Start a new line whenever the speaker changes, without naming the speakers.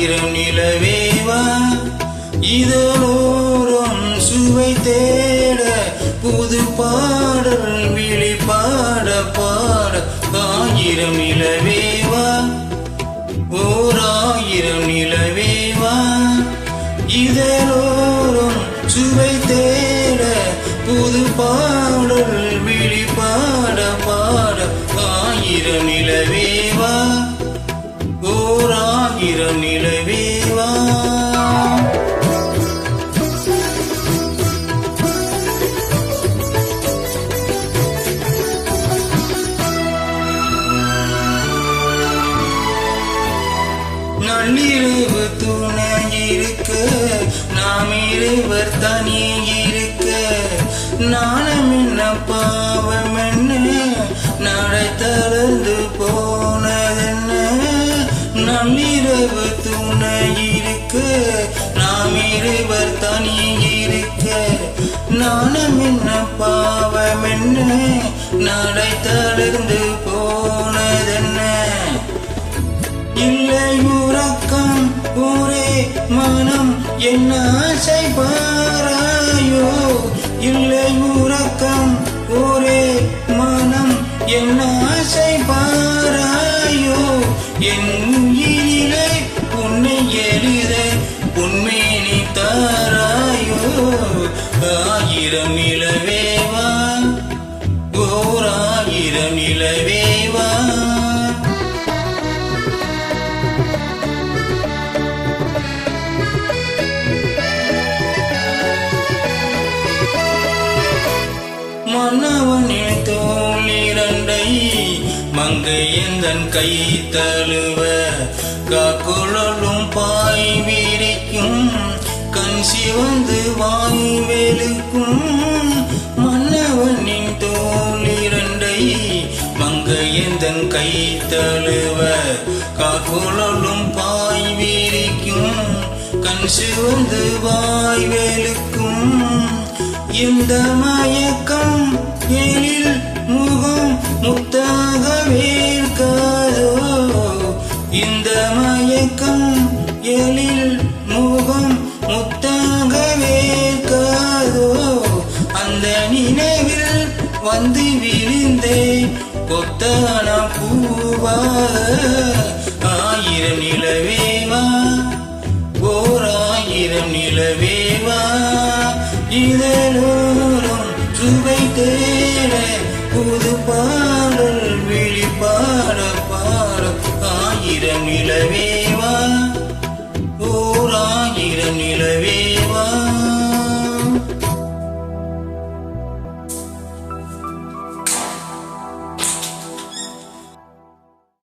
ஆயிரம் நிலவேவா இதழோரம் சுவை தேட புது பாடல் விழி பாட பாட ஆயிரம் நிலவேவா ஓர் ஆயிரம் நிலவேவா இதழோரம் சுவை தேட புது பாடல் விழி பாட பாட ஆயிரம் நிலவேவா ஓர் ஆயிரம் நிலவேவா நள்ளிரவு துணை இருக்க நாம் இருவர் தனி இருக்க நாணம் என்ன பாவம் என்ன நடை தளர்ந்து போனதென்ன நள்ளிரவு துணை இருக்க நாம் இருவர் தனி இருக்க நாணம் என்ன பாவம் என்ன நடை தளர்ந்து போனதென்ன இல்லை உறக்கம் ஒரே மனம் என்ன ஆசை பாராயோ இல்லை உறக்கம் ஒரே மனம் என்ன ஆசை பாராயோ என் உயிரிலே உன்னை எழுத உண்மையினி தாராயோ ஆயிரம் நிலவேவா ஓர் ஆயிரம் நிலவேவா மன்னவனின் தோள் இரண்டை மங்கையந்தன் கை தழுவ காக்குழலும் பாய் விரிக்கும் கண் சிவந்து வாய் வெளுக்கும் மன்னவனின் தோள் இரண்டை மங்கையந்தன் கை தழுவ காக்குழலும் பாய் விரிக்கும் கண் சிவந்து வாய் வெளுக்கும் இந்த மயக்கம் எழில் முகம் முத்தாக வேர்க்காதோ இந்த மயக்கம் எழில் முகம் முத்தாக வேர்க்காதோ அந்த நினைவில் வந்து விழுந்தே கொத்தான பூவாக ஆயிரம் நிலவேவா ஓர் ஆயிரம் நிலவேவா இதழோரம் சுவை தேட புது பாடல் விழி பாட பாட ஆயிரம் நிலவேவா ஓர் ஆயிரம் நிலவே